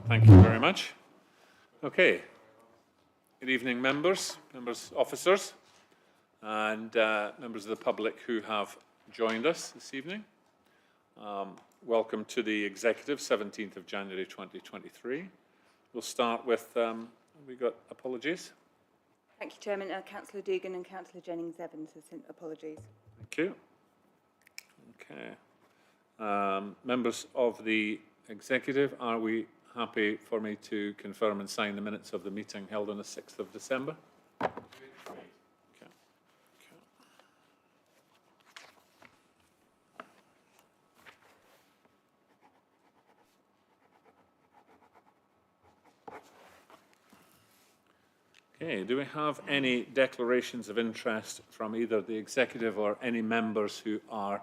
Thank you very much. Okay. Good evening, members, officers, and members of the public who have joined us this evening. Welcome to the Executive, 17th of January 2023. We'll start with, we got apologies? Thank you, Chairman. Councillor Dugan and Councillor Jennings-Evans have sent apologies. Thank you. Okay. Members of the Executive, are we happy for me to confirm and sign the minutes of the meeting held on the 6th of December? Okay. Okay, do we have any declarations of interest from either the Executive or any members who are...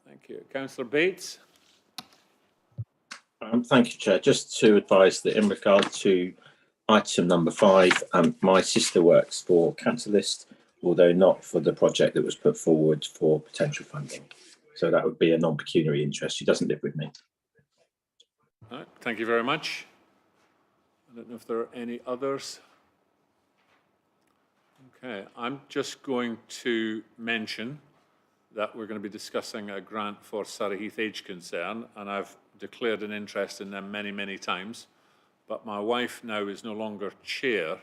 thank you. Councillor Bates. Thank you, Chair. Just to advise that in regard to item number 5, my sister works for Council List, although not for the project that was put forward for potential funding. So that would be a non-pecuniary interest. She doesn't live with me. All right, thank you very much. I don't know if there are any others. Okay, I'm just going to mention that we're going to be discussing a grant for Surrey Heath Age Concern, and I've declared an interest in them many, many times, but my wife now is no longer chair,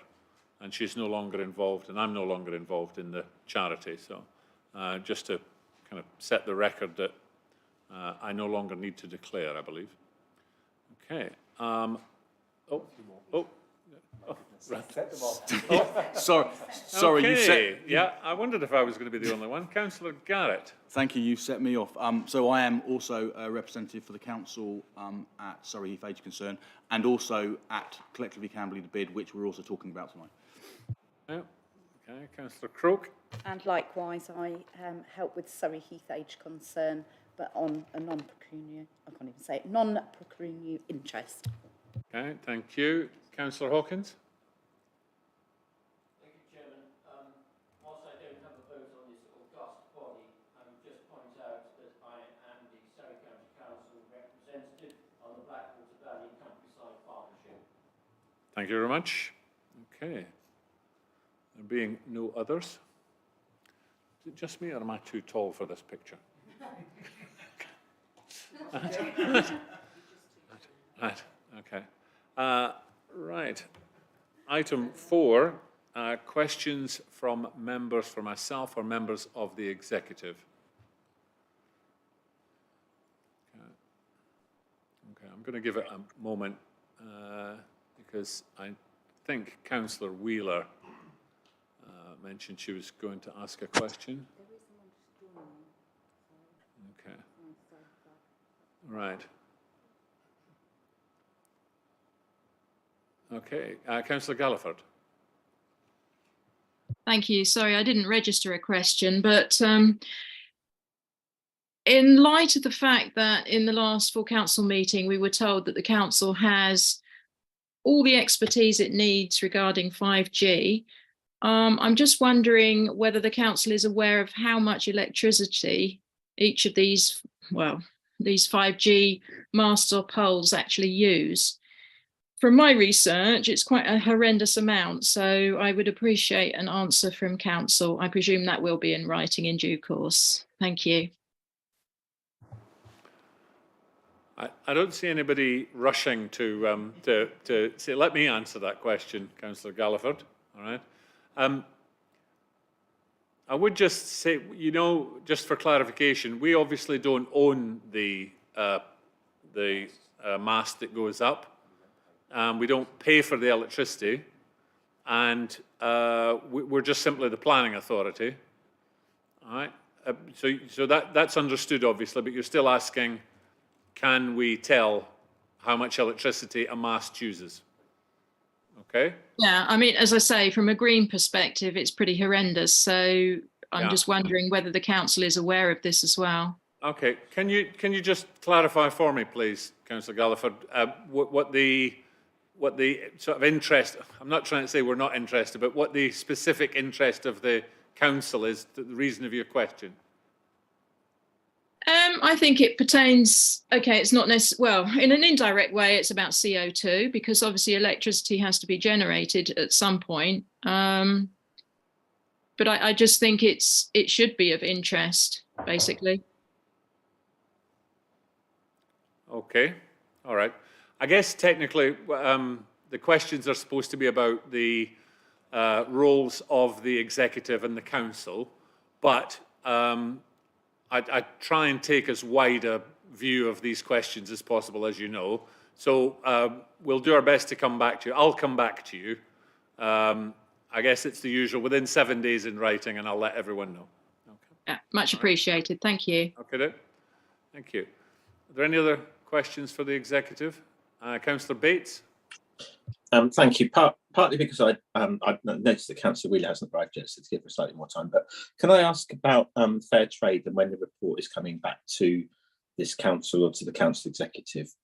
and she's no longer involved, and I'm no longer involved in the charity. So just to kind of set the record that I no longer need to declare, I believe. Okay. Sorry, okay. you set... Yeah, I wondered if I was going to be the only one. Councillor Garrett. Thank you, you set me off. So I am also a representative for the council at Surrey Heath Age Concern, and also at Collectively Camberley The Bid, which we're also talking about tonight. Yeah. Okay, Councillor Croke. And likewise, I help with Surrey Heath Age Concern, but on a non-pecuniary, I can't even say it, non-pecuniary interest. Okay, thank you. Councillor Hawkins. Thank you, Chairman. Whilst I don't have a vote on this august body, I would just point out that I am the Surrey County Council representative on the Blackwater Valley Countryside Partnership. Thank you very much. Okay. There being no others. Is it just me, or am I too tall for this picture? Right. Okay. Right. Item 4, questions from members for myself or members of the Executive. Okay, I'm going to give it a moment because I think Councillor Wheeler mentioned she was going to ask a question. Okay. Right. Okay, Councillor Galliford. Thank you. Sorry, I didn't register a question, but in light of the fact that in the last full council meeting, we were told that the council has all the expertise it needs regarding 5G, I'm just wondering whether the council is aware of how much electricity each of these, well, these 5G masts or poles actually use. From my research, it's quite a horrendous amount, so I would appreciate an answer from council. I presume that will be in writing in due course. Thank you. I don't see anybody rushing to say. Let me answer that question, Councillor Galliford. All right. I would just say, you know, just for clarification, we obviously don't own the mast that goes up. We don't pay for the electricity, and we're just simply the planning authority. All right. So that's understood, obviously, but you're still asking, can we tell how much electricity a mast uses? Okay. Yeah, I mean, as I say, from a green perspective, it's pretty horrendous. So I'm just wondering whether the council is aware of this as well. Okay. Can you just clarify for me, please, Councillor Galliford, what the sort of interest? I'm not trying to say we're not interested, but what the specific interest of the council is the reason of your question? I think it pertains, okay, it's not necessarily, well, in an indirect way, it's about CO2 because obviously electricity has to be generated at some point. But I just think it should be of interest, basically. Okay, all right. I guess technically the questions are supposed to be about the roles of the executive and the council, but I try and take as wide a view of these questions as possible, as you know. So we'll do our best to come back to you. I'll come back to you. I guess it's the usual, within 7 days in writing, and I'll let everyone know. Okay. Yeah, much appreciated. Thank you. Okay, then. Thank you. Are there any other questions for the executive? Councillor Bates? Thank you. Partly because I noticed that Councillor Wheeler hasn't arrived yet, so to give her slightly more time. But can I ask about fair trade and when the report is coming back to this council or to the council executive?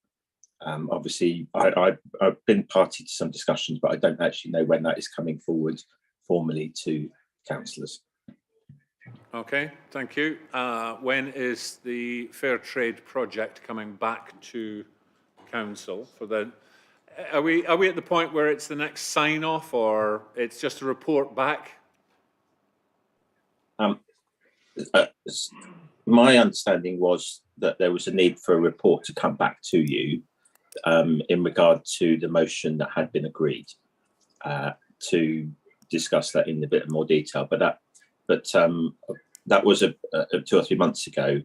Obviously, I've been party to some discussions, but I don't actually know when that is coming forward formally to councillors. Okay, thank you. When is the fair trade project coming back to council for the? Are we at the point where it's the next sign off, or it's just a report back? My understanding was that there was a need for a report to come back to you in regard to the motion that had been agreed to discuss that in a bit more detail. But that was 2 or 3 months ago,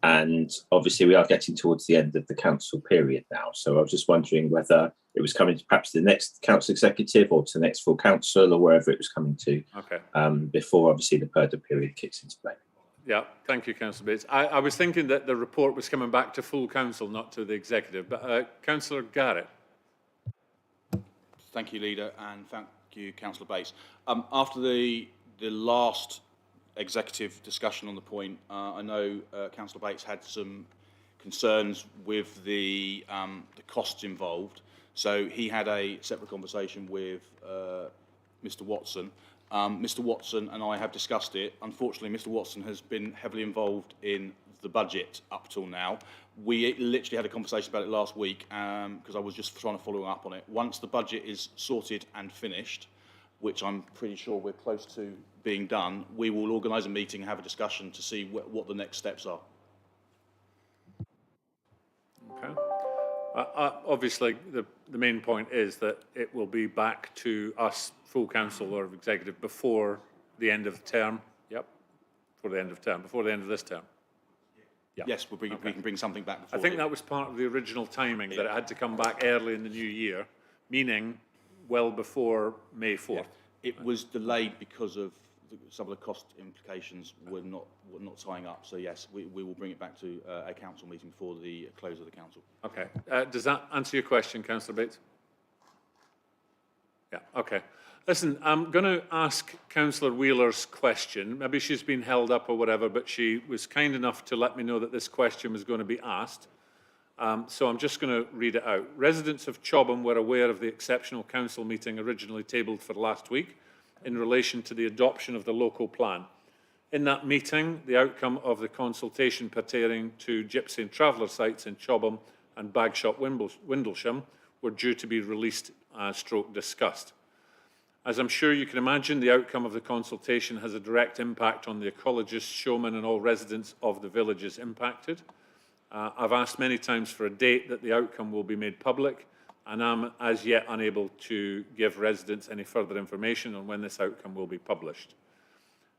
and obviously we are getting towards the end of the council period now. So I was just wondering whether it was coming to perhaps the next council executive or to the next full council or wherever it was coming to. Okay. Before obviously the purdah period kicks into play. Yeah, thank you, Councillor Bates. I was thinking that the report was coming back to full council, not to the executive. But Councillor Garrett. Thank you, Leader, and thank you, Councillor Bates. After the last executive discussion on the point, I know Councillor Bates had some concerns with the costs involved. So he had a separate conversation with Mr. Watson. Mr. Watson and I have discussed it. Unfortunately, Mr. Watson has been heavily involved in the budget up till now. We literally had a conversation about it last week because I was just trying to follow up on it. Once the budget is sorted and finished, which I'm pretty sure we're close to being done, we will organise a meeting and have a discussion to see what the next steps are. Okay. Obviously, the main point is that it will be back to us, full council or executive, before the end of the term. Yep, before the end of term, before the end of this term. Yep. Yes, we can bring something back before. I think that was part of the original timing, that it had to come back early in the new year, meaning well before May 4th. Yeah. It was delayed because of some of the cost implications were not tying up. So yes, we will bring it back to a council meeting before the close of the council. Okay. Does that answer your question, Councillor Bates? Yeah. Okay. Listen, I'm going to ask Councillor Wheeler's question. Maybe she's been held up or whatever, but she was kind enough to let me know that this question was going to be asked. So I'm just going to read it out. Residents of Chobham were aware of the exceptional council meeting originally tabled for last week in relation to the adoption of the local plan. In that meeting, the outcome of the consultation pertaining to gypsy and traveller sites in Chobham and Bagshot Windlesham were due to be released / discussed. As I'm sure you can imagine, the outcome of the consultation has a direct impact on the ecologists, showmen and all residents of the villages impacted. I've asked many times for a date that the outcome will be made public, and I'm as yet unable to give residents any further information on when this outcome will be published.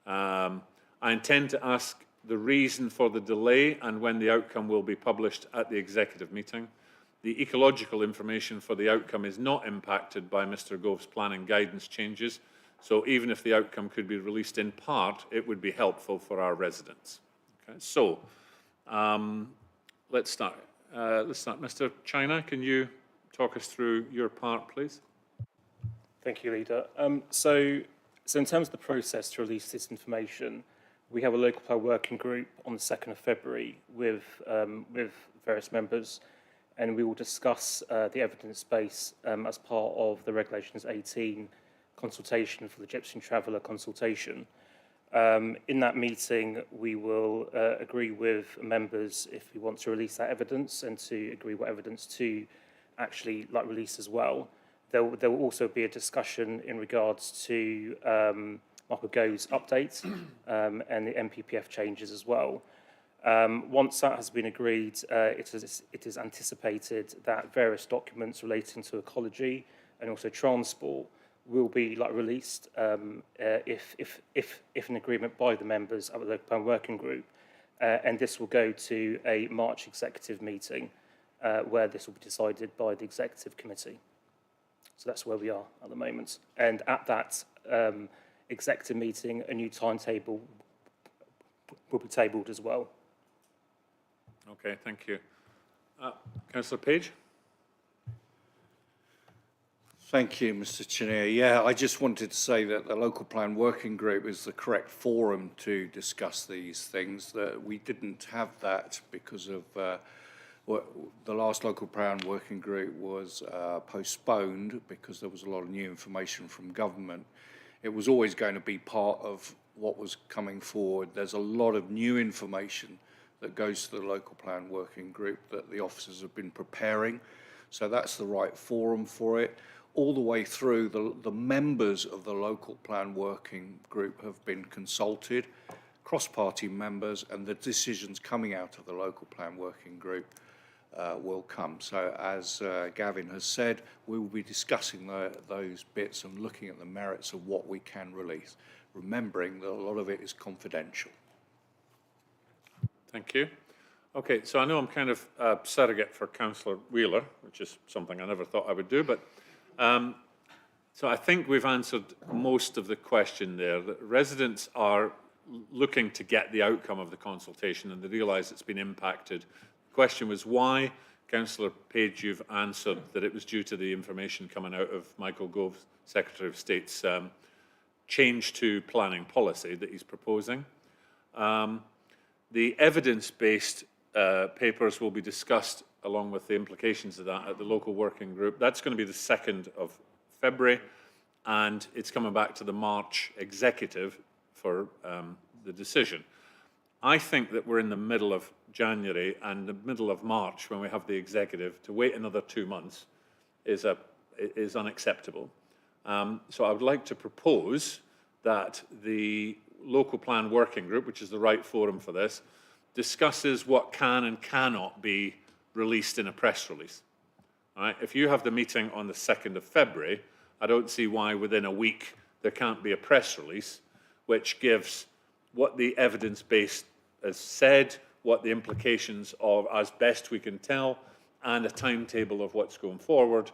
I intend to ask the reason for the delay and when the outcome will be published at the executive meeting. The ecological information for the outcome is not impacted by Mr. Gove's planning guidance changes, so even if the outcome could be released in part, it would be helpful for our residents. Okay, so let's start. Mr. China, can you talk us through your part, please? Thank you, Leader. So in terms of the process to release this information, we have a local plan working group on the 2nd of February with various members, and we will discuss the evidence base as part of the Regulations 18 consultation for the Gypsy and Traveller consultation. In that meeting, we will agree with members if we want to release that evidence and to agree what evidence to actually release as well. There will also be a discussion in regards to Michael Gove's update and the MPPF changes as well. Once that has been agreed, it is anticipated that various documents relating to ecology and also transport will be released if an agreement by the members of the local plan working group, and this will go to a March executive meeting where this will be decided by the executive committee. So that's where we are at the moment, and at that executive meeting, a new timetable will be tabled as well. Okay, thank you. Councillor Page? Thank you, Mr. Chair. Yeah, I just wanted to say that the local plan working group is the correct forum to discuss these things. That we didn't have that because of the last local plan working group was postponed because there was a lot of new information from government. It was always going to be part of what was coming forward. There's a lot of new information that goes to the local plan working group that the officers have been preparing. So that's the right forum for it. All the way through, the members of the local plan working group have been consulted, cross-party members, and the decisions coming out of the local plan working group will come. So as Gavin has said, we will be discussing those bits and looking at the merits of what we can release, remembering that a lot of it is confidential. Thank you. Okay, so I know I'm kind of a surrogate for Councillor Wheeler, which is something I never thought I would do, but so I think we've answered most of the question there. The residents are looking to get the outcome of the consultation and they realise it's been impacted. The question was why. Councillor Page, you've answered that it was due to the information coming out of Michael Gove, Secretary of State's change to planning policy that he's proposing. The evidence-based papers will be discussed along with the implications of that at the local working group. That's going to be the 2nd of February, and it's coming back to the March executive for the decision. I think that we're in the middle of January and the middle of March when we have the executive. To wait another 2 months is unacceptable. So I would like to propose that the local plan working group, which is the right forum for this, discusses what can and cannot be released in a press release. All right? If you have the meeting on the 2nd of February, I don't see why within a week there can't be a press release which gives what the evidence base has said, what the implications of, as best we can tell, and a timetable of what's going forward.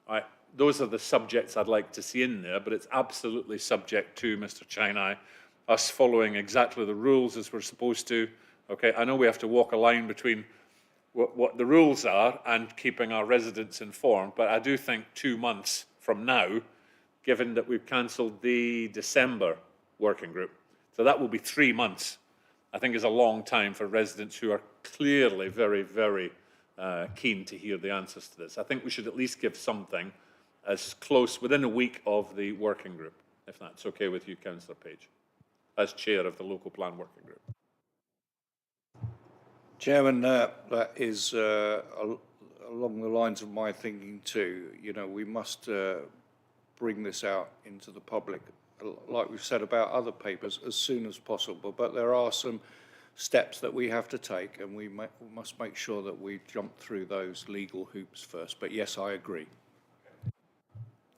All right? Those are the subjects I'd like to see in there, but it's absolutely subject to, Mr. Chinai, us following exactly the rules as we're supposed to. Okay, I know we have to walk a line between what the rules are and keeping our residents informed, but I do think 2 months from now, given that we've cancelled the December working group, so that will be 3 months, I think is a long time for residents who are clearly very, very keen to hear the answers to this. I think we should at least give something as close, within a week of the working group, if that's okay with you, Councillor Page, as chair of the local plan working group. Chairman, that is along the lines of my thinking too. You know, we must bring this out into the public, like we've said about other papers, as soon as possible. But there are some steps that we have to take, and we must make sure that we jump through those legal hoops first. But yes, I agree.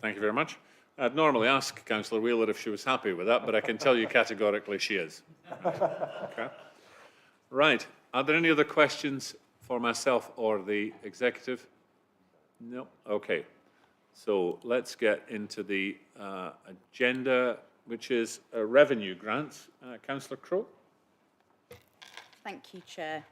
Thank you very much. I'd normally ask Councillor Wheeler if she was happy with that, but I can tell you categorically she is. Okay. Right. Are there any other questions for myself or the executive? No? Okay. So let's get into the agenda, which is revenue grants. Councillor Crowe? Thank you, Chair.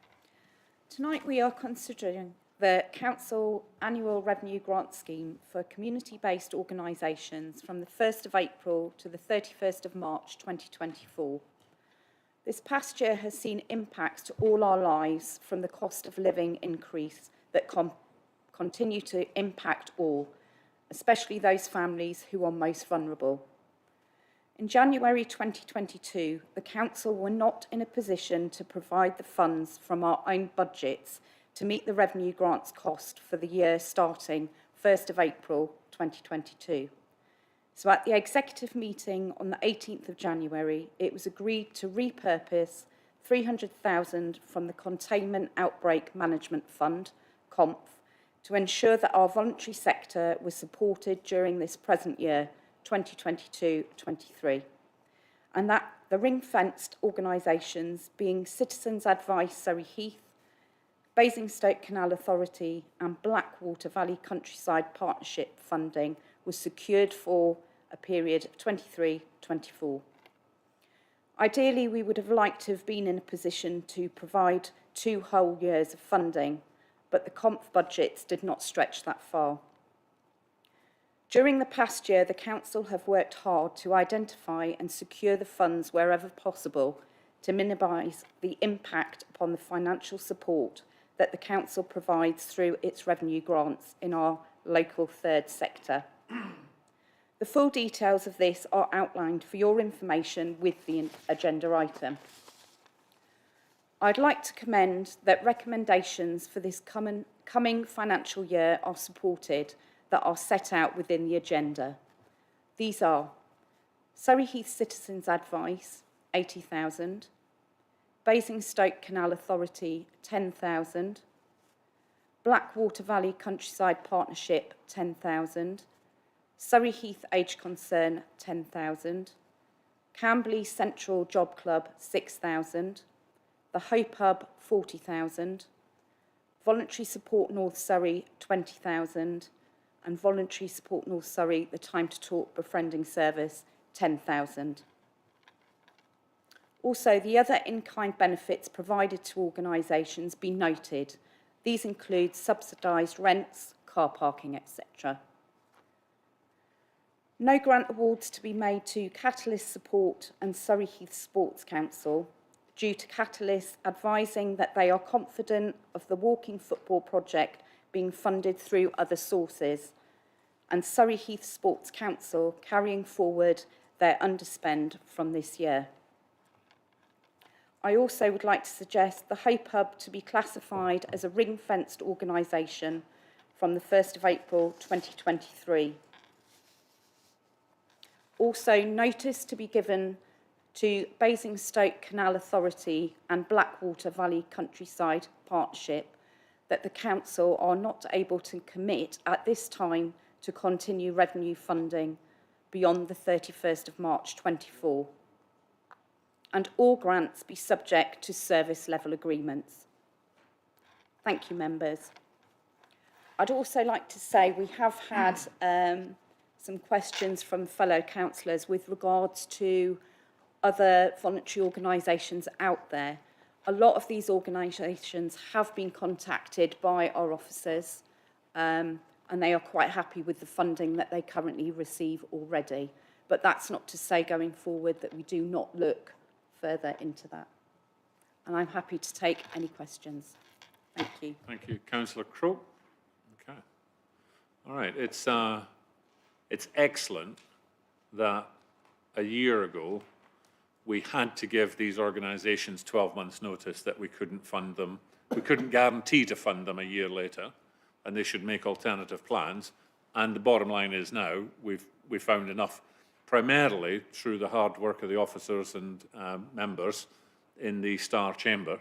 Tonight we are considering the Council Annual Revenue Grant Scheme for community-based organisations from the 1st of April to the 31st of March 2024. This past year has seen impacts to all our lives from the cost of living increase that continue to impact all, especially those families who are most vulnerable. In January 2022, the Council were not in a position to provide the funds from our own budgets to meet the revenue grants cost for the year starting 1st of April 2022. So at the executive meeting on the 18th of January, it was agreed to repurpose 300,000 from the Containment Outbreak Management Fund, COMF, to ensure that our voluntary sector was supported during this present year, 2022-23, and that the ring-fenced organisations being Citizens Advice Surrey Heath, Basingstoke Canal Authority and Blackwater Valley Countryside Partnership funding was secured for a period of 23-24. Ideally, we would have liked to have been in a position to provide 2 whole years of funding, but the COMF budgets did not stretch that far. During the past year, the Council have worked hard to identify and secure the funds wherever possible to minimise the impact upon the financial support that the Council provides through its revenue grants in our local third sector. The full details of this are outlined for your information with the agenda item. I'd like to commend that recommendations for this coming financial year are supported that are set out within the agenda. These are Surrey Heath Citizens Advice, 80,000, Basingstoke Canal Authority, 10,000, Blackwater Valley Countryside Partnership, 10,000, Surrey Heath Age Concern, 10,000, Camberley Central Job Club, 6,000, the Hope Hub, 40,000, Voluntary Support North Surrey, 20,000, and Voluntary Support North Surrey, the Time to Talk Befriending Service, 10,000. Also, the other in-kind benefits provided to organisations be noted. These include subsidised rents, car parking, etc. No grant awards to be made to Catalyst Support and Surrey Heath Sports Council due to Catalyst advising that they are confident of the walking football project being funded through other sources, and Surrey Heath Sports Council carrying forward their underspend from this year. I also would like to suggest the Hope Hub to be classified as a ring-fenced organisation from the 1st of April 2023. Also, notice to be given to Basingstoke Canal Authority and Blackwater Valley Countryside Partnership that the Council are not able to commit at this time to continue revenue funding beyond the 31st of March 24, and all grants be subject to service level agreements. Thank you, members. I'd also like to say we have had some questions from fellow councillors with regards to other voluntary organisations out there. A lot of these organisations have been contacted by our officers and they are quite happy with the funding that they currently receive already. But that's not to say going forward that we do not look further into that. And I'm happy to take any questions. Thank you. Thank you. Councillor Crowe. Okay. All right. It's excellent that a year ago we had to give these organisations 12 months' notice that we couldn't fund them. We couldn't guarantee to fund them a year later, and they should make alternative plans. And the bottom line is now we've found enough, primarily through the hard work of the officers and members in the Star Chamber,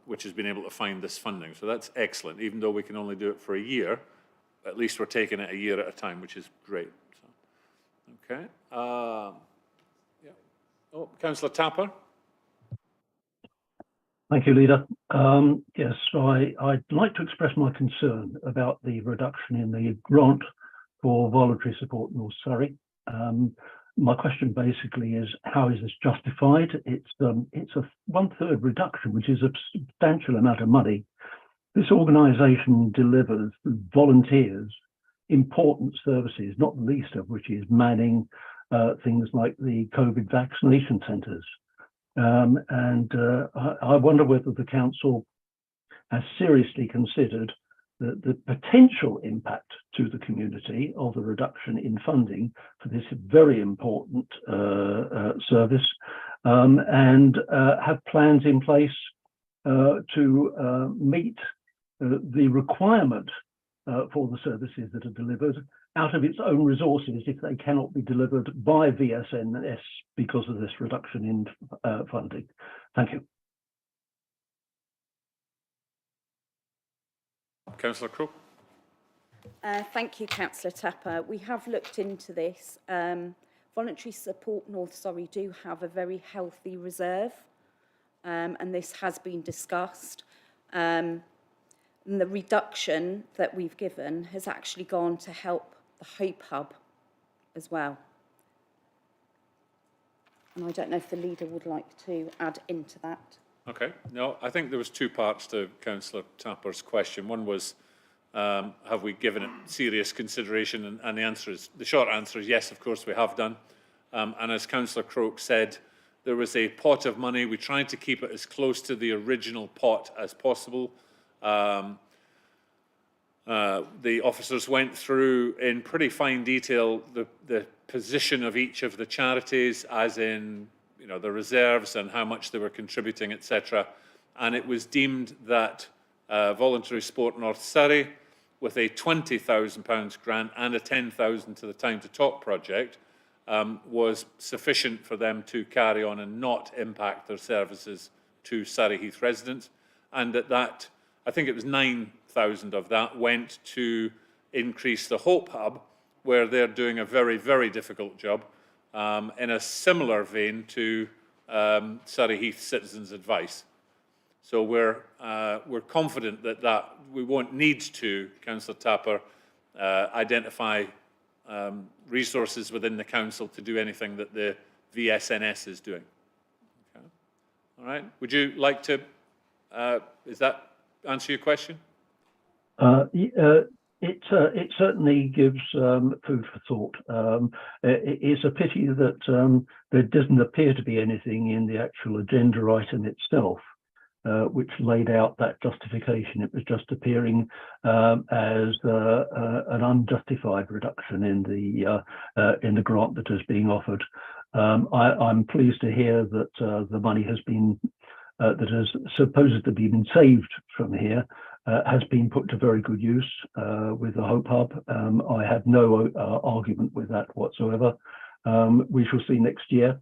which has been able to find this funding. So that's excellent. Even though we can only do it for a year, at least we're taking it a year at a time, which is great. So, okay. Yeah. Oh, Councillor Tapper. Thank you, Leader. Yes, so I'd like to express my concern about the reduction in the grant for voluntary support in North Surrey. My question basically is, how is this justified? It's a 1/3 reduction, which is a substantial amount of money. This organisation delivers volunteers important services, not the least of which is manning things like the COVID vaccination centres. I wonder whether the council has seriously considered the potential impact to the community of the reduction in funding for this very important service, and have plans in place to meet the requirement for the services that are delivered out of its own resources if they cannot be delivered by VSNS because of this reduction in funding. Thank you. Councillor Crowe. Thank you, Councillor Tapper. We have looked into this. Voluntary Support North Surrey do have a very healthy reserve, and this has been discussed. And the reduction that we've given has actually gone to help the Hope Hub as well. And I don't know if the leader would like to add into that. Okay. No, I think there was two parts to Councillor Tapper's question. One was, have we given it serious consideration? And the short answer is yes, of course we have done. And as Councillor Croke said, there was a pot of money. We tried to keep it as close to the original pot as possible. The officers went through in pretty fine detail the position of each of the charities, as in, you know, the reserves and how much they were contributing, etc. And it was deemed that Voluntary Sport North Surrey, with a £20,000 grant and a £10,000 to the Time to Talk project, was sufficient for them to carry on and not impact their services to Surrey Heath residents, and that I think it was 9,000 of that went to increase the Hope Hub, where they're doing a very, very difficult job, in a similar vein to Surrey Heath Citizens Advice. So we're confident that we won't need to, Councillor Tapper, identify resources within the council to do anything that the VSNS is doing. Okay. All right. Would you like to? Does that answer your question? It certainly gives food for thought. It's a pity that there doesn't appear to be anything in the actual agenda item itself which laid out that justification. It was just appearing as an unjustified reduction in the grant that is being offered. I'm pleased to hear that the money has been that has supposedly been saved from here has been put to very good use with the Hope Hub. I have no argument with that whatsoever. We shall see next year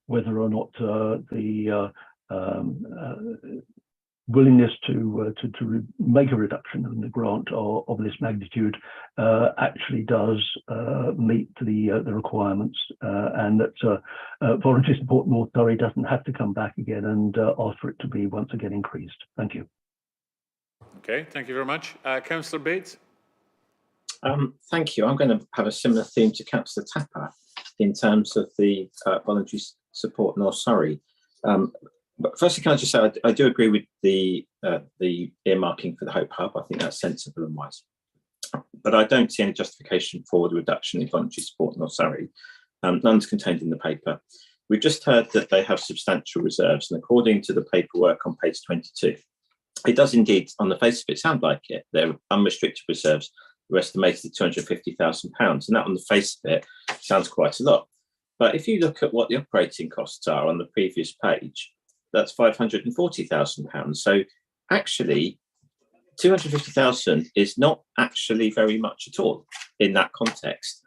whether or not the willingness to make a reduction in the grant of this magnitude actually does meet the requirements, and that Voluntary Support North Surrey doesn't have to come back again and ask for it to be once again increased. Thank you. Okay, thank you very much. Councillor Bates. Thank you. I'm going to have a similar theme to Councillor Tapper in terms of the Voluntary Support North Surrey. But firstly, can I just say I do agree with the earmarking for the Hope Hub. I think that's sensible and wise. But I don't see any justification for the reduction in Voluntary Support North Surrey. None's contained in the paper. We've just heard that they have substantial reserves, and according to the paperwork on page 22, it does indeed, on the face of it, sound like it. Their unrestricted reserves were estimated at £250,000, and that on the face of it sounds quite a lot. But if you look at what the operating costs are on the previous page, that's £540,000. So actually, 250,000 is not actually very much at all in that context.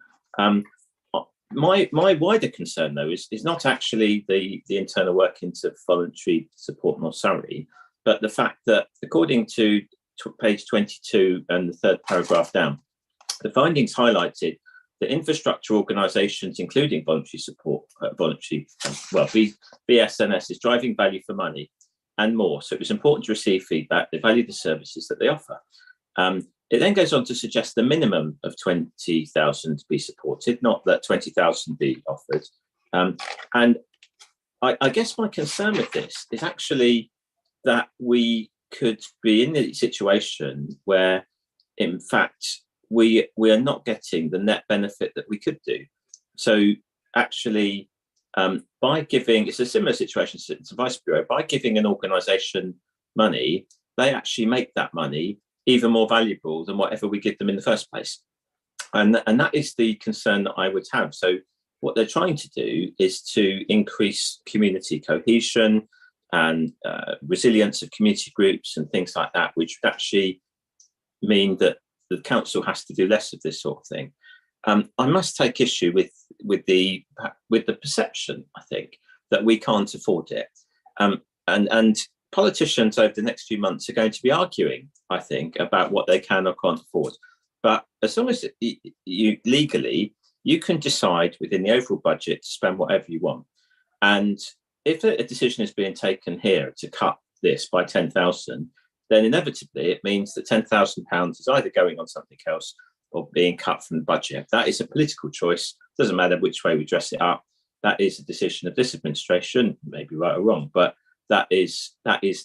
My wider concern, though, is not actually the internal workings of Voluntary Support North Surrey, but the fact that, according to page 22 and the third paragraph down, the findings highlighted that infrastructure organisations, including voluntary support, VSNS, is driving value for money and more. So it was important to receive feedback. They value the services that they offer. It then goes on to suggest the minimum of 20,000 be supported, not that 20,000 be offered. And I guess my concern with this is actually that we could be in the situation where, in fact, we are not getting the net benefit that we could do. So actually, by giving, it's a similar situation to the Vice Bureau, by giving an organisation money, they actually make that money even more valuable than whatever we give them in the first place. And that is the concern that I would have. So what they're trying to do is to increase community cohesion and resilience of community groups and things like that, which would actually mean that the council has to do less of this sort of thing. I must take issue with the perception, I think, that we can't afford it. And politicians over the next few months are going to be arguing, I think, about what they can or can't afford. But as long as you legally, you can decide within the overall budget to spend whatever you want. And if a decision is being taken here to cut this by 10,000, then inevitably it means that £10,000 is either going on something else or being cut from the budget. That is a political choice. It doesn't matter which way we dress it up. That is a decision of this administration, maybe right or wrong, but that is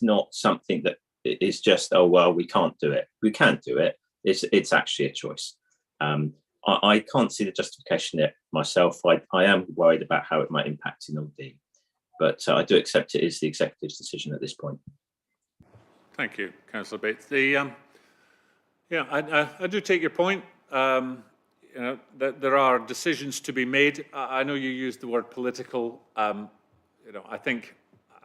not something that is just, oh, well, we can't do it. We can do it. It's actually a choice. I can't see the justification in it myself. I am worried about how it might impact in LD, but I do accept it is the executive's decision at this point. Thank you, Councillor Bates. I do take your point. That there are decisions to be made. I know you used the word political. I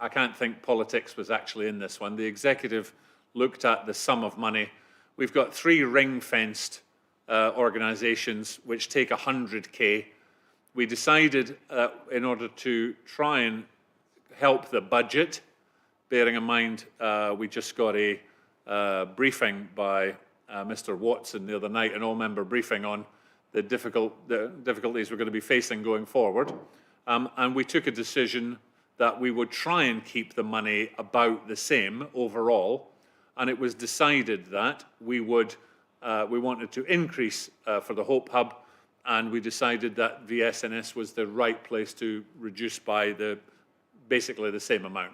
can't think politics was actually in this one. The executive looked at the sum of money. We've got 3 ring-fenced organisations which take 100k. We decided in order to try and help the budget, bearing in mind we just got a briefing by Mr. Watson the other night, an all-member briefing on the difficulties we're going to be facing going forward. And we took a decision that we would try and keep the money about the same overall. And it was decided that we wanted to increase for the Hope Hub, and we decided that VSNS was the right place to reduce by basically the same amount.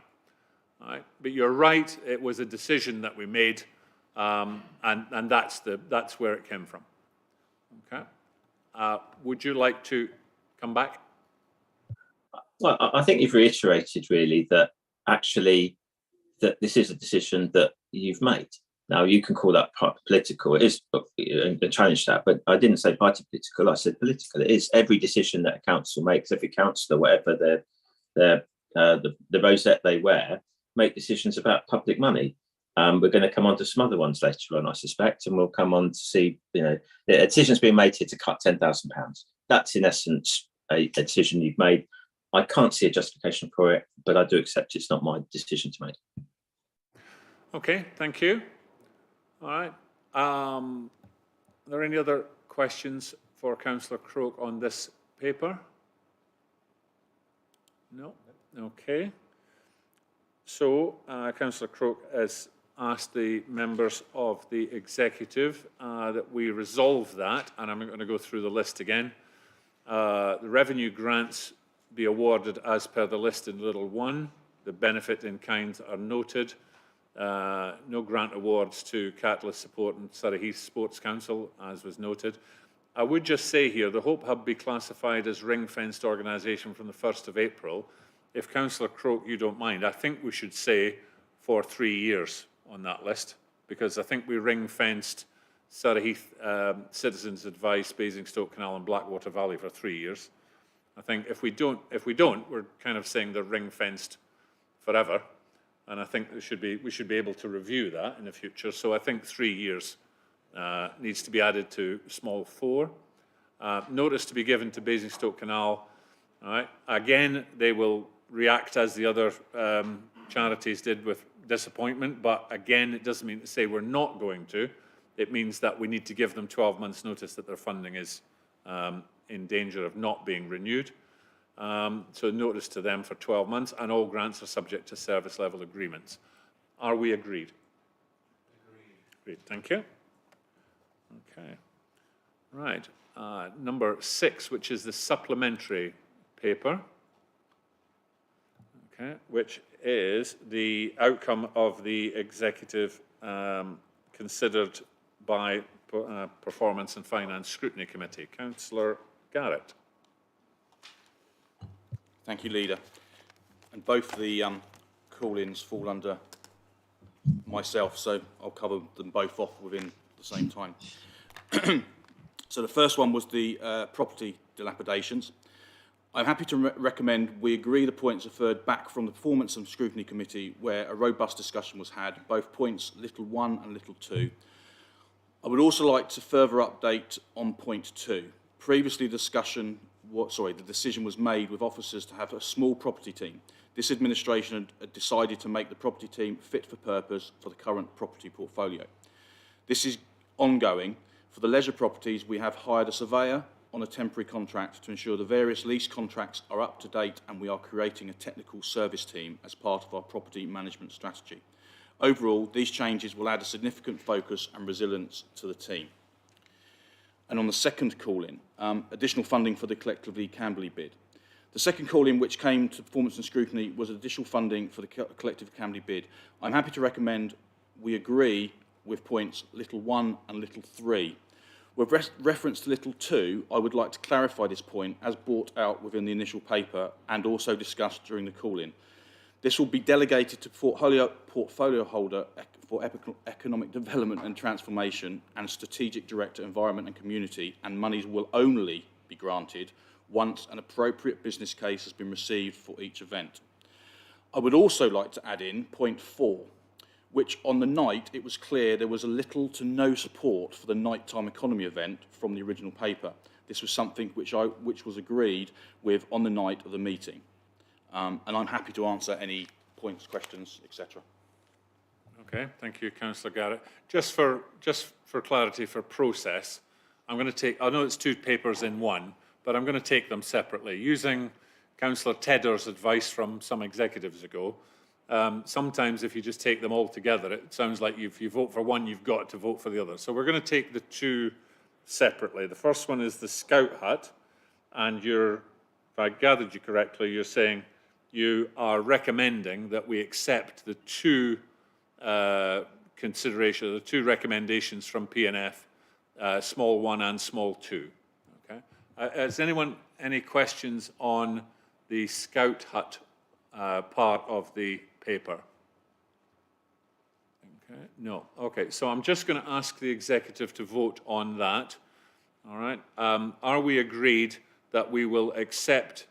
All right? But you're right, it was a decision that we made, and that's where it came from. Okay. Would you like to come back? Well, I think you've reiterated really that actually that this is a decision that you've made. Now, you can call that part political. It is, and challenge that, but I didn't say party political. I said political. It is every decision that a council makes, every councillor, whatever the rosette they wear, make decisions about public money. We're going to come on to some other ones later on, I suspect, and we'll come on to see, a decision's being made here to cut £10,000. That's in essence a decision you've made. I can't see a justification for it, but I do accept it's not my decision to make. Okay, thank you. All right. Are there any other questions for Councillor Croke on this paper? No? Okay. So, Councillor Croke has asked the members of the executive that we resolve that, and I'm going to go through the list again. The revenue grants be awarded as per the list in Little 1. The benefit in kind are noted. No grant awards to Catalyst Support and Surrey Heath Sports Council, as was noted. I would just say here, the Hope Hub be classified as ring-fenced organisation from the 1st of April. If Councillor Croke, you don't mind, I think we should say for 3 years on that list, because I think we ring-fenced Surrey Heath, Citizens Advice, Basingstoke Canal and Blackwater Valley for 3 years. I think if we don't, we're kind of saying they're ring-fenced forever. And I think we should be able to review that in the future. So I think 3 years needs to be added to small 4. Notice to be given to Basingstoke Canal. All right. Again, they will react as the other charities did with disappointment. But again, it doesn't mean to say we're not going to. It means that we need to give them 12 months notice that their funding is in danger of not being renewed. So notice to them for 12 months, and all grants are subject to service level agreements. Are we agreed? Agreed. Thank you. Okay. Right. Number 6, which is the supplementary paper. Okay. Which is the outcome of the executive considered by Performance and Finance Scrutiny Committee. Councillor Garrett. Thank you, Leader. And both the call-ins fall under myself, so I'll cover them both off within the same time. So the first one was the property dilapidations. I'm happy to recommend we agree the points referred back from the Performance and Scrutiny Committee, where a robust discussion was had, both points little 1 and little 2. I would also like to further update on point 2. Previously, the decision was made with officers to have a small property team. This administration had decided to make the property team fit for purpose for the current property portfolio. This is ongoing. For the leisure properties, we have hired a surveyor on a temporary contract to ensure the various lease contracts are up to date, and we are creating a technical service team as part of our property management strategy. Overall, these changes will add a significant focus and resilience to the team. And on the second call-in, additional funding for the collectively Camberley bid. The second call-in, which came to Performance and Scrutiny, was additional funding for the collective Camberley bid. I'm happy to recommend we agree with points little 1 and little 3. With reference to little 2, I would like to clarify this point as brought out within the initial paper and also discussed during the call-in. This will be delegated to portfolio holder for economic development and transformation and strategic director environment and community, and monies will only be granted once an appropriate business case has been received for each event. I would also like to add in point 4, which on the night it was clear there was a little to no support for the nighttime economy event from the original paper. This was something which was agreed with on the night of the meeting. And I'm happy to answer any points, questions, etc. Okay, thank you, Councillor Garrett. Just for clarity, for process, I'm going to take, I know it's 2 papers in one, but I'm going to take them separately. Using Councillor Tedder's advice from some executives ago, sometimes if you just take them all together, it sounds like if you vote for one, you've got to vote for the other. So we're going to take the 2 separately. The first one is the Scout Hut, and if I gathered you correctly, you're saying you are recommending that we accept the 2 the 2 recommendations from P&F, small 1 and small 2. Okay. Has anyone any questions on the Scout Hut part of the paper? Okay. No. Okay. So I'm just going to ask the executive to vote on that. All right. Are we agreed that we will accept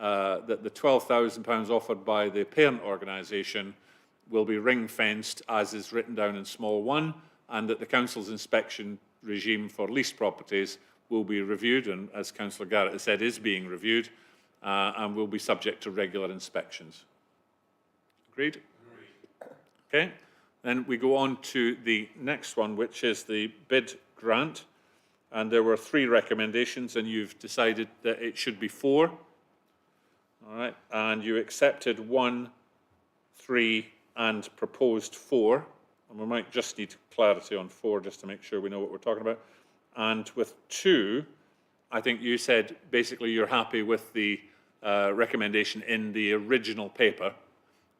that the £12,000 offered by the parent organisation will be ring-fenced as is written down in small 1, and that the council's inspection regime for leased properties will be reviewed, and as Councillor Garrett has said, is being reviewed, and will be subject to regular inspections? Agreed? Agreed. Okay. Then we go on to the next one, which is the bid grant. And there were 3 recommendations, and you've decided that it should be 4. All right. And you accepted 1, 3, and proposed 4. And we might just need clarity on 4 just to make sure we know what we're talking about. And with 2, I think you said basically you're happy with the recommendation in the original paper,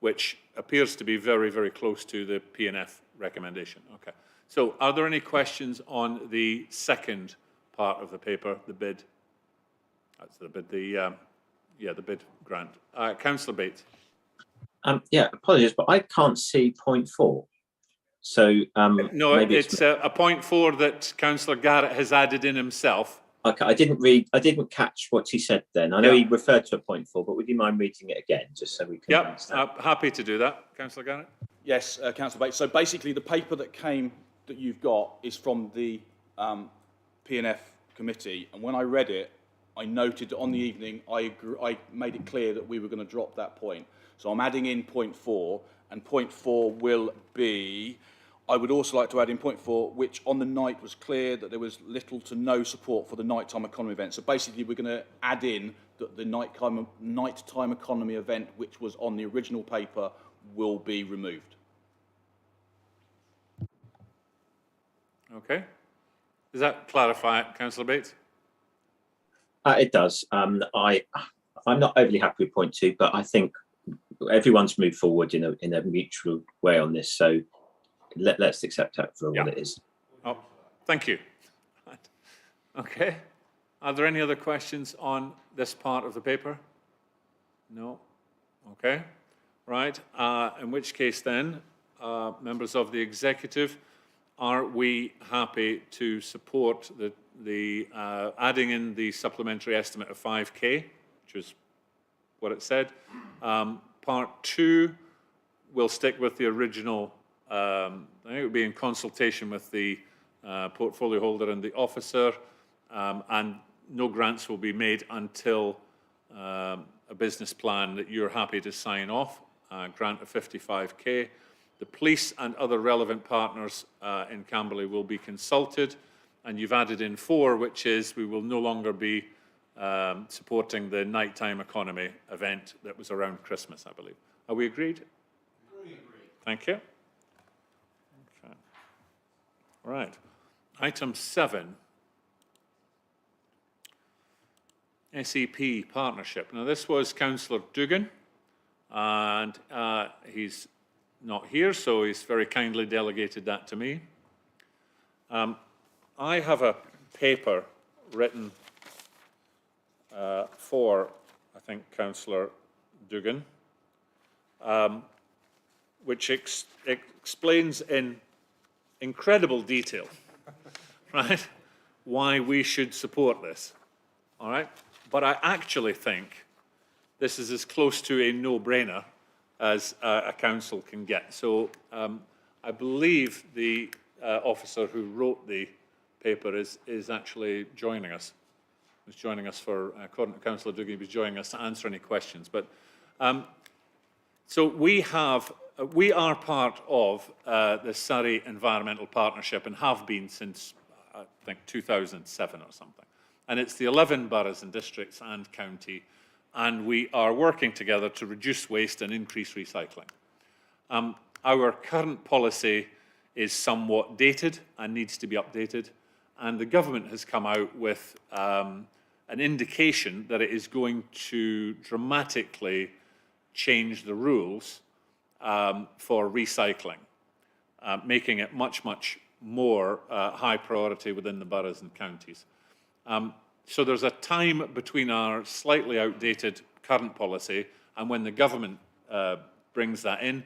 which appears to be very, very close to the P&F recommendation. Okay. So are there any questions on the second part of the paper, the bid? That's the bid, the bid grant. Councillor Bates. Yeah, apologies, but I can't see point 4. So no, maybe it's a point 4 that Councillor Garrett has added in himself. Okay, I didn't catch what he said then. I know he referred to a point 4, but would you mind reading it again, just so we can understand? Happy to do that, Councillor Garrett. Yes, Councillor Bates. So basically the paper that you've got is from the P&F committee, and when I read it, I noted that on the evening I made it clear that we were going to drop that point. So I'm adding in point 4, and point 4 will be, I would also like to add in point 4, which on the night was clear that there was little to no support for the nighttime economy event. So basically we're going to add in that the nighttime economy event, which was on the original paper, will be removed. Okay. Does that clarify it, Councillor Bates? It does. I'm not overly happy with point 2, but I think everyone's moved forward in a mutual way on this. So let's accept that for what it is. Oh, thank you. Okay. Are there any other questions on this part of the paper? No. Okay. Right. In which case then, members of the executive, are we happy to support the adding in the supplementary estimate of 5K, which is what it said? Part 2, we'll stick with the original. I think it would be in consultation with the portfolio holder and the officer, and no grants will be made until a business plan that you're happy to sign off, grant of 55K. The police and other relevant partners in Camberley will be consulted, and you've added in 4, which is we will no longer be supporting the nighttime economy event that was around Christmas, I believe. Are we agreed? Agreed. Thank you. Okay. Right. Item 7. SEP partnership. Now, this was Councillor Dugan, and he's not here, so he's very kindly delegated that to me. I have a paper written for, I think, Councillor Dugan, which explains in incredible detail, right, why we should support this, all right? But I actually think this is as close to a no-brainer as a council can get. So I believe the officer who wrote the paper is actually joining us. He's joining us for, according to Councillor Dugan, he was joining us to answer any questions. But so we are part of the Surrey Environmental Partnership and have been since, I think, 2007 or something. And it's the 11 boroughs and districts and county, and we are working together to reduce waste and increase recycling. Our current policy is somewhat dated and needs to be updated, and the government has come out with an indication that it is going to dramatically change the rules for recycling, making it much, much more high priority within the boroughs and counties. So there's a time between our slightly outdated current policy and when the government brings that in.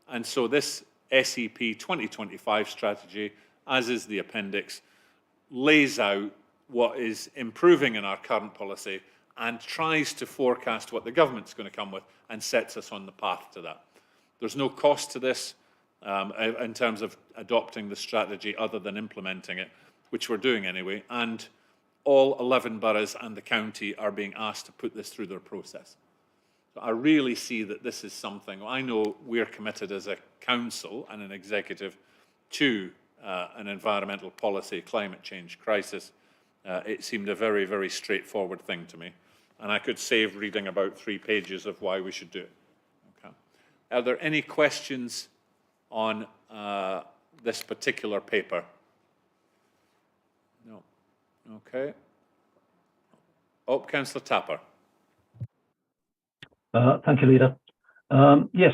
And so this SEP 2025 strategy, as is the appendix, lays out what is improving in our current policy and tries to forecast what the government's going to come with and sets us on the path to that. There's no cost to this in terms of adopting the strategy other than implementing it, which we're doing anyway. And all 11 boroughs and the county are being asked to put this through their process. So I really see that this is something, I know we're committed as a council and an executive to an environmental policy, climate change crisis. It seemed a very, very straightforward thing to me. And I could save reading about 3 pages of why we should do it. Okay. Are there any questions on this particular paper? No. Okay. Oh, Councillor Tapper. Thank you, Leader. Yes,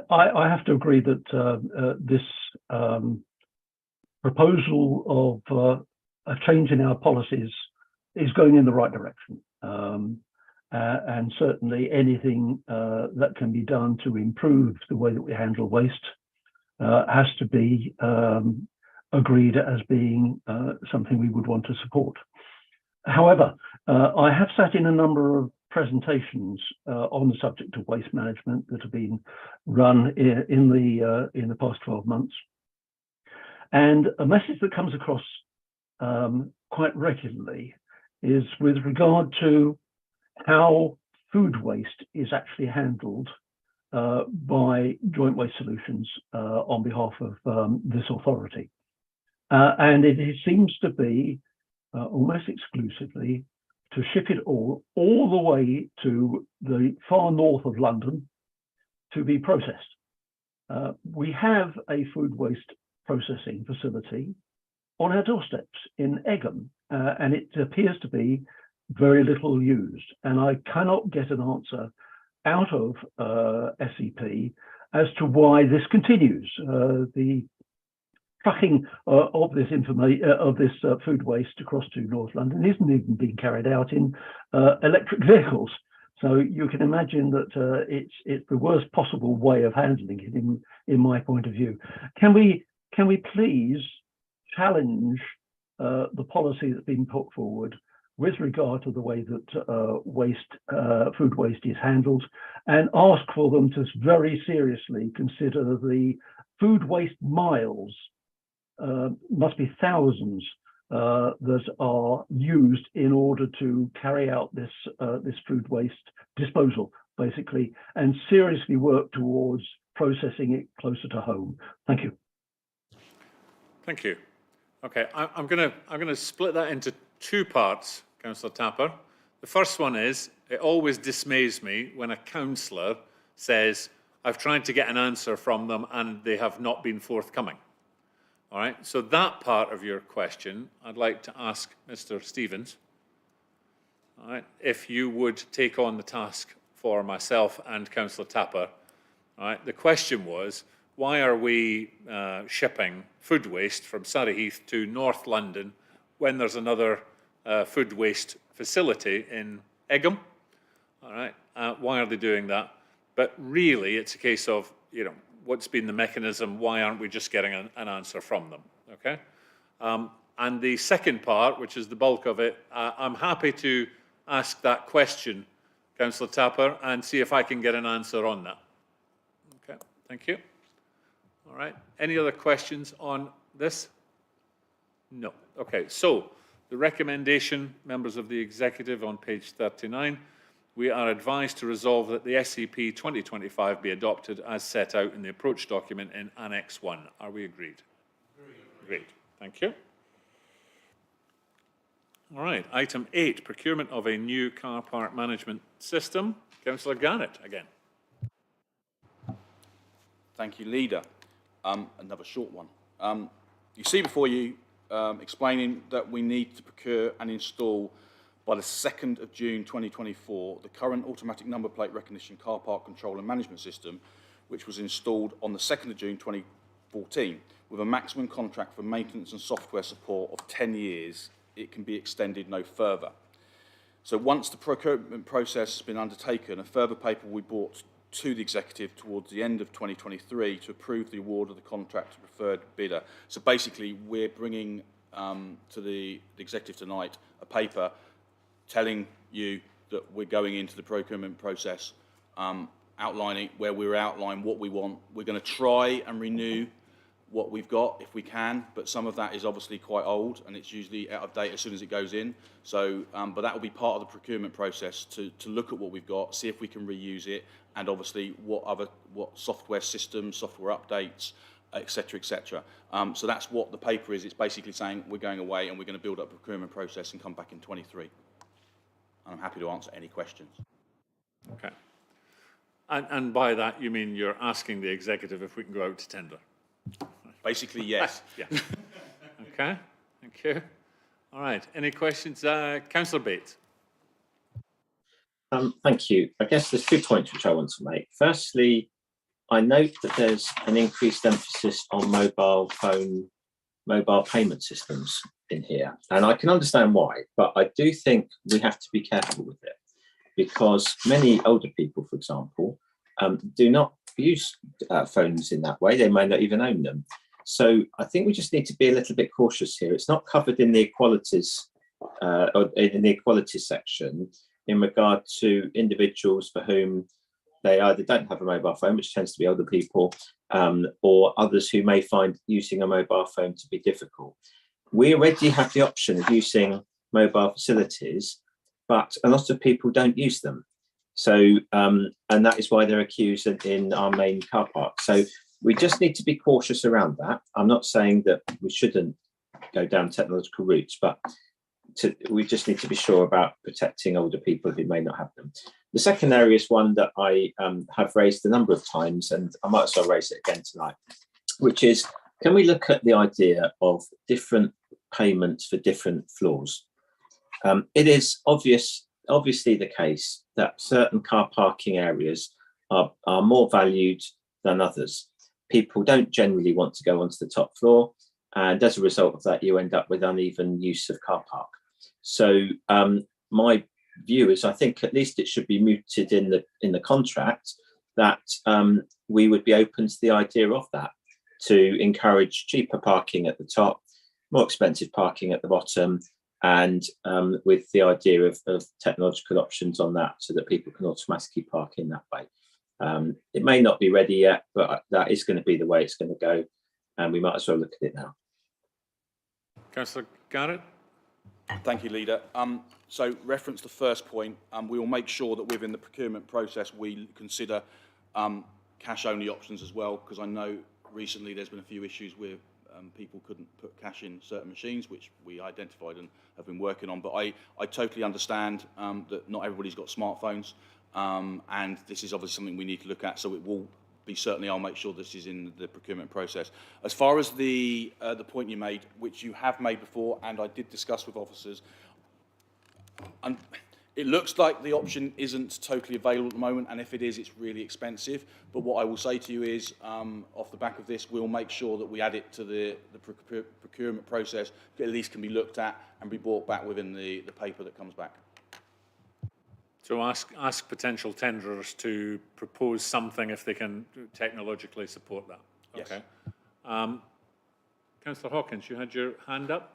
I have to agree that this proposal of a change in our policies is going in the right direction. And certainly anything that can be done to improve the way that we handle waste has to be agreed as being something we would want to support. However, I have sat in a number of presentations on the subject of waste management that have been run in the past 12 months. And a message that comes across quite regularly is with regard to how food waste is actually handled by Joint Waste Solutions on behalf of this authority. And it seems to be almost exclusively to ship it all the way to the far north of London to be processed. We have a food waste processing facility on our doorsteps in Egham, and it appears to be very little used. And I cannot get an answer out of SEP as to why this continues. The trucking of this food waste across to North London isn't even being carried out in electric vehicles. So you can imagine that it's the worst possible way of handling it in my point of view. Can we please challenge the policy that's been put forward with regard to the way that food waste is handled, and ask for them to very seriously consider the food waste miles, must be thousands, that are used in order to carry out this food waste disposal, basically, and seriously work towards processing it closer to home. Thank you. Thank you. Okay, I'm gonna split that into two parts, Councillor Tapper. The first one is, it always dismays me when a councillor says, I've tried to get an answer from them and they have not been forthcoming. All right, so that part of your question, I'd like to ask Mr. Stevens, all right, if you would take on the task for myself and Councillor Tapper. All right, the question was, why are we shipping food waste from Surrey Heath to North London when there's another food waste facility in Egham? All right, why are they doing that? But really, it's a case of, you know, what's been the mechanism? Why aren't we just getting an answer from them? Okay. And the second part, which is the bulk of it, I'm happy to ask that question, Councillor Tapper, and see if I can get an answer on that. Okay, thank you. All right, any other questions on this? No. Okay, so the recommendation, members of the executive, on page 39, we are advised to resolve that the SCP 2025 be adopted as set out in the approach document in Annex 1. Are we agreed? Agreed. Thank you. All right, item 8, procurement of a new car park management system. Councillor Garrett again. Thank you, Leader. Another short one. You see before you explaining that we need to procure and install by the 2nd of June 2024 the current automatic number plate recognition car park control and management system, which was installed on the 2nd of June 2014, with a maximum contract for maintenance and software support of 10 years. It can be extended no further. So once the procurement process has been undertaken, a further paper will be brought to the executive towards the end of 2023 to approve the award of the contract to preferred bidder. So basically, we're bringing to the executive tonight a paper telling you that we're going into the procurement process, outlining where we're outlining what we want. We're going to try and renew what we've got if we can, but some of that is obviously quite old and it's usually out of date as soon as it goes in. So, but that will be part of the procurement process to look at what we've got, see if we can reuse it, and obviously what software systems, software updates, etc., etc. So that's what the paper is. It's basically saying we're going away and we're going to build up a procurement process and come back in 23. And I'm happy to answer any questions. Okay. And by that, you mean you're asking the executive if we can go out to tender? Basically, yes. Yeah. Okay, thank you. All right, any questions? Councillor Bates. Thank you. I guess there's 2 points which I want to make. Firstly, I note that there's an increased emphasis on mobile payment systems in here, and I can understand why, but I do think we have to be careful with it, because many older people, for example, do not use phones in that way. They may not even own them. So I think we just need to be a little bit cautious here. It's not covered in the equalities or in the equalities section in regard to individuals for whom they either don't have a mobile phone, which tends to be older people, or others who may find using a mobile phone to be difficult. We already have the option of using mobile facilities, but a lot of people don't use them. So, and that is why they're accused in our main car park. So we just need to be cautious around that. I'm not saying that we shouldn't go down technological routes, but we just need to be sure about protecting older people who may not have them. The second area is one that I have raised a number of times, and I might as well raise it again tonight, which is, can we look at the idea of different payments for different floors? It is obviously the case that certain car parking areas are more valued than others. People don't generally want to go onto the top floor, and as a result of that, you end up with uneven use of car park. So my view is I think at least it should be mooted in the contract that we would be open to the idea of that, to encourage cheaper parking at the top, more expensive parking at the bottom, and with the idea of technological options on that so that people can automatically park in that way. It may not be ready yet, but that is going to be the way it's going to go, and we might as well look at it now. Councillor Garrett? Thank you, Leader. So reference the first point, we will make sure that within the procurement process we consider cash-only options as well, because I know recently there's been a few issues where people couldn't put cash in certain machines, which we identified and have been working on. But I totally understand that not everybody's got smartphones, and this is obviously something we need to look at, so it will be certainly, I'll make sure this is in the procurement process. As far as the point you made, which you have made before, and I did discuss with officers, and it looks like the option isn't totally available at the moment, and if it is, it's really expensive. But what I will say to you is, off the back of this, we'll make sure that we add it to the procurement process, at least can be looked at and be brought back within the paper that comes back. So ask potential tenderers to propose something if they can technologically support that. Yes. Okay. Councillor Hawkins, you had your hand up.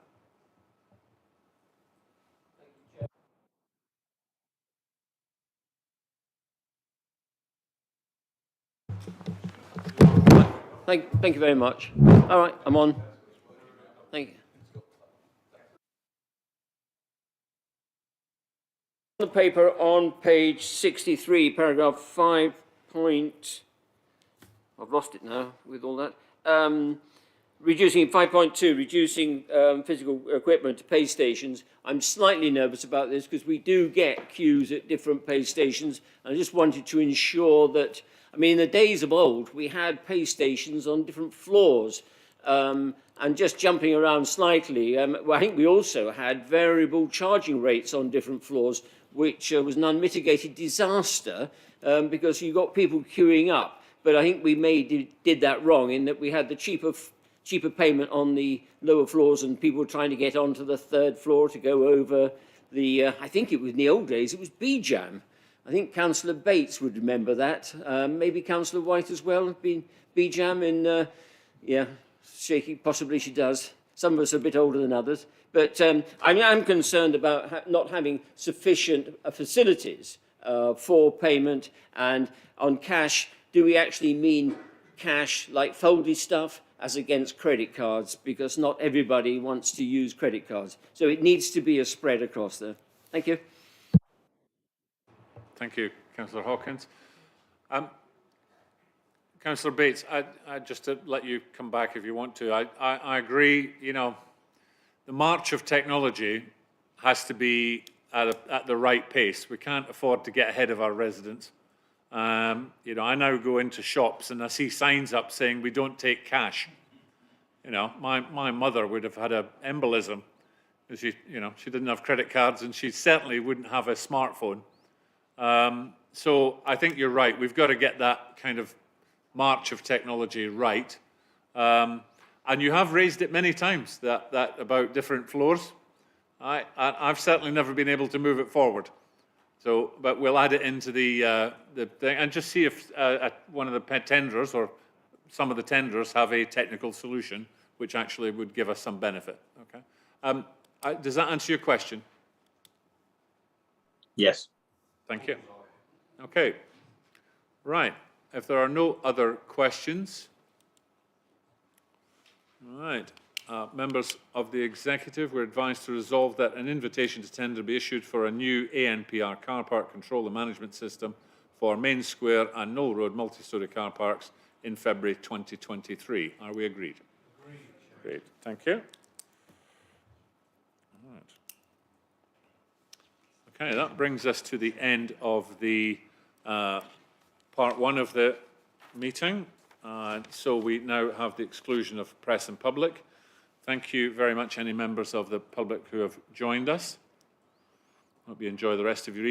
Thank you very much. All right, I'm on. Thank you. The paper on page 63, paragraph 5 point, I've lost it now with all that. Reducing 5.2, reducing physical equipment to pay stations. I'm slightly nervous about this because we do get queues at different pay stations. I just wanted to ensure that, I mean, in the days of old, we had pay stations on different floors. And just jumping around slightly, I think we also had variable charging rates on different floors, which was an unmitigated disaster because you got people queuing up. But I think we did that wrong in that we had the cheaper payment on the lower floors and people were trying to get onto the third floor to go over the, I think it was in the old days, it was B-Jam. I think Councillor Bates would remember that. Maybe Councillor White as well, been B-Jam in, yeah, shaky, possibly she does. Some of us are a bit older than others. But I am concerned about not having sufficient facilities for payment, and on cash, do we actually mean cash like foldy stuff as against credit cards? Because not everybody wants to use credit cards. So it needs to be a spread across there. Thank you. Thank you, Councillor Hawkins. Councillor Bates, I just to let you come back if you want to. I agree, you know, the march of technology has to be at the right pace. We can't afford to get ahead of our residents. You know, I now go into shops and I see signs up saying we don't take cash. You know, my mother would have had an embolism. She didn't have credit cards and she certainly wouldn't have a smartphone. So I think you're right. We've got to get that kind of march of technology right. And you have raised it many times, that about different floors. I've certainly never been able to move it forward. So, but we'll add it into the thing and just see if one of the tenderers or some of the tenderers have a technical solution which actually would give us some benefit. Okay. Does that answer your question? Yes. Thank you. Okay. Right. If there are no other questions, all right. Members of the Executive were advised to resolve that an invitation to tender be issued for a new ANPR car park control and management system for Main Square and Knoll Road multi-storey car parks in February 2023. Are we agreed? Agreed. Great. Thank you. All right. Okay, that brings us to the end of the part one of the meeting. So we now have the exclusion of press and public. Thank you very much, any members of the public who have joined us. Hope you enjoy the rest of your evening.